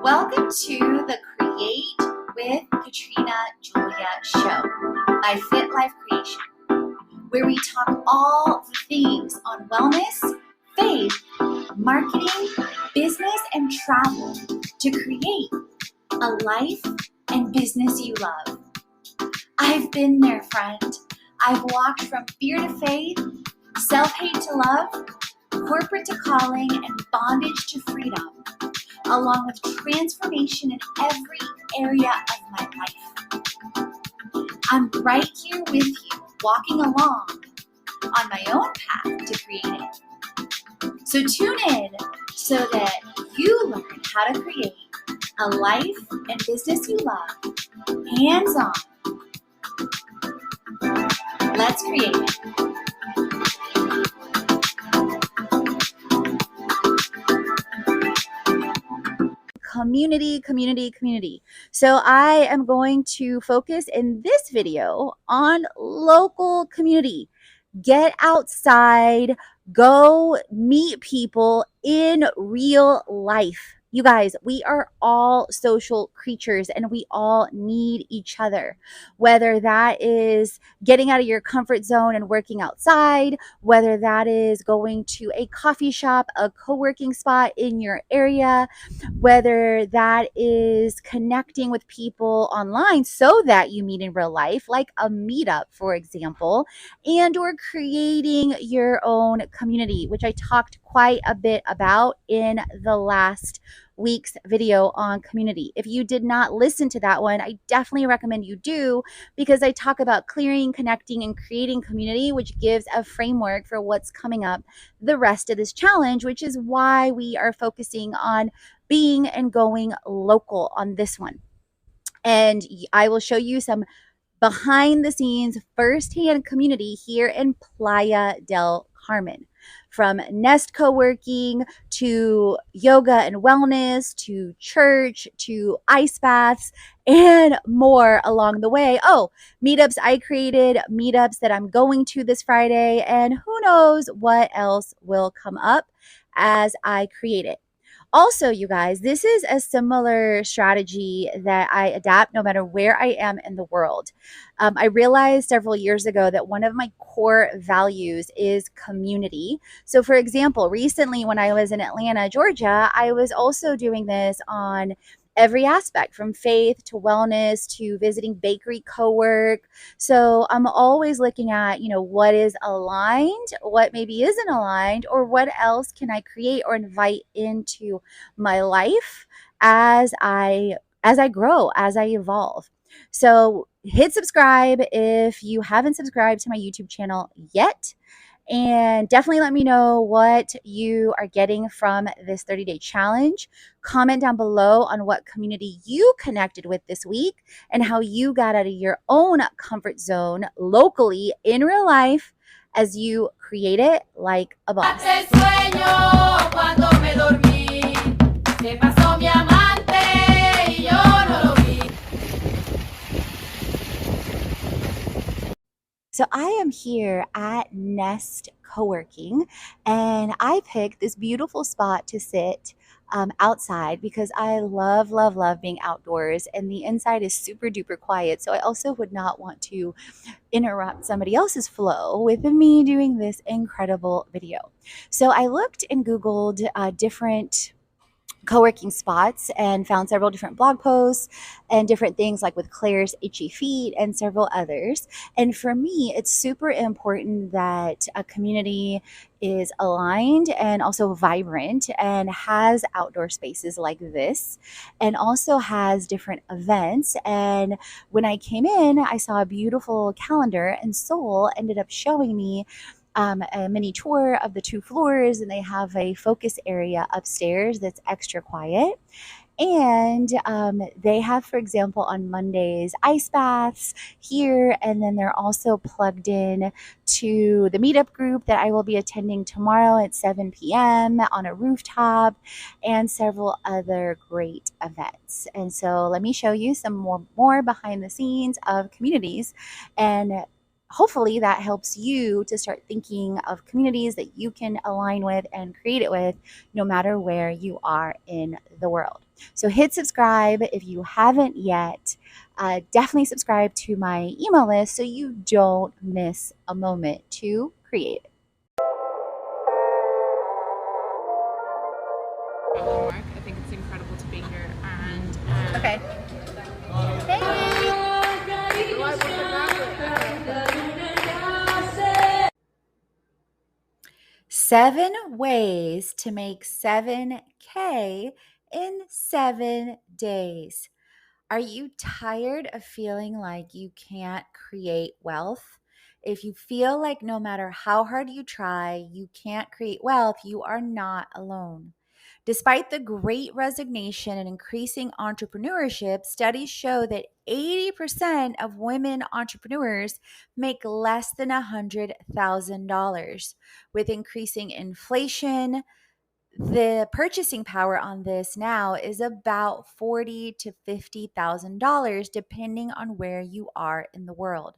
Welcome to the Create with Katrina Julia show by Fit Life Creation, where we talk all the things on wellness, faith, marketing, business, and travel to create a life and business you love. I've been there, friend. I've walked from fear to faith, self-hate to love, corporate to calling, and bondage to freedom, along with transformation in every area of my life. I'm right here with you, walking along on my own path to creating. So tune in so that you learn how to create a life and business you love, hands-on. Let's create it. Community. So I am going to focus in this video on local community. Get outside, go meet people in real life. You guys, we are all social creatures and we all need each other. Whether that is getting out of your comfort zone and working outside, whether that is going to a coffee shop, a co-working spot in your area, whether that is connecting with people online so that you meet in real life, like a meetup, for example, and or creating your own community, which I talked quite a bit about in the last week's video on community. If you did not listen to that one, I definitely recommend you do, because I talk about clearing, connecting, and creating community, which gives a framework for what's coming up the rest of this challenge, which is why we are focusing on being and going local on this one. And I will show you some behind the scenes firsthand community here in Playa del Carmen. From Nest co-working to yoga and wellness to church to ice baths and more along the way. Oh, meetups I created, meetups that I'm going to this Friday, and who knows what else will come up as I create it. Also, you guys, this is a similar strategy that I adapt no matter where I am in the world. I realized several years ago that one of my core values is community. So for example, recently when I was in Atlanta, Georgia, I was also doing this on every aspect, from faith to wellness to visiting bakery co-work. So I'm always looking at, what is aligned, what maybe isn't aligned, or what else can I create or invite into my life as I grow, as I evolve. So hit subscribe if you haven't subscribed to my YouTube channel yet. And definitely let me know what you are getting from this 30-day challenge. Comment down below on what community you connected with this week and how you got out of your own comfort zone locally in real life as you create it like a boss. So I am here at Nest Co-working, and I picked this beautiful spot to sit outside because I love being outdoors, and the inside is super duper quiet. So I also would not want to interrupt somebody else's flow with me doing this incredible video. So I looked and Googled different co-working spots and found several different blog posts and different things, like with Claire's Itchy Feet and several others. And for me, it's super important that a community is aligned and also vibrant and has outdoor spaces like this, and also has different events. And when I came in, I saw a beautiful calendar, and Soul ended up showing me a mini tour of the 2 floors, and they have a focus area upstairs that's extra quiet. And they have, for example, on Mondays, ice baths here, and then they're also plugged in to the meetup group that I will be attending tomorrow at 7 p.m. on a rooftop, and several other great events. And so let me show you some more behind the scenes of communities, and hopefully that helps you to start thinking of communities that you can align with and create it with, no matter where you are in the world. So hit subscribe if you haven't yet. Definitely subscribe to my email list so you don't miss a moment to create it. Mark, I think it's incredible to be here, and Okay. Hey. 7 ways to make 7K in 7 days. Are you tired of feeling like you can't create wealth? If you feel like no matter how hard you try, you can't create wealth, you are not alone. Despite the great resignation and increasing entrepreneurship, studies show that 80% of women entrepreneurs make less than $100,000. With increasing inflation, the purchasing power on this now is about $40,000 to $50,000 depending on where you are in the world.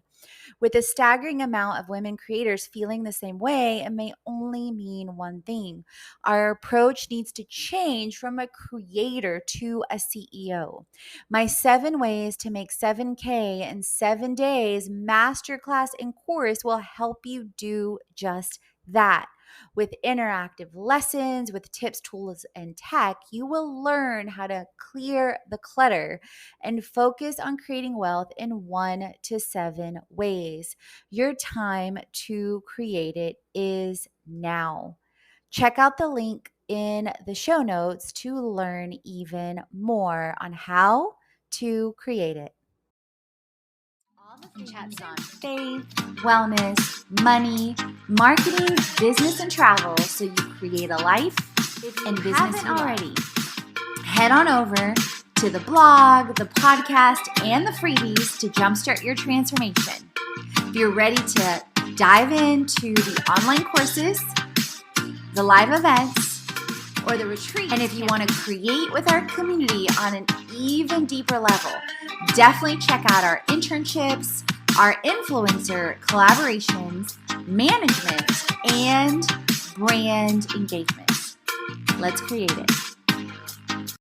With a staggering amount of women creators feeling the same way, it may only mean one thing. Our approach needs to change from a creator to a CEO. My 7 ways to make 7K in 7 days masterclass and course will help you do just that. With interactive lessons, with tips, tools, and tech, you will learn how to clear the clutter and focus on creating wealth in 1 to 7 ways. Your time to create it is now. Check out the link in the show notes to learn even more on how to create it. All the chats on faith, wellness, money, marketing, business, and travel so you create a life and business you already. Head on over to the blog, the podcast, and the freebies to jumpstart your transformation. If you're ready to dive into the online courses, the live events, or the retreat, and if you want to create with our community on an even deeper level, definitely check out our internships, our influencer collaborations, management, and brand engagement. Let's create it.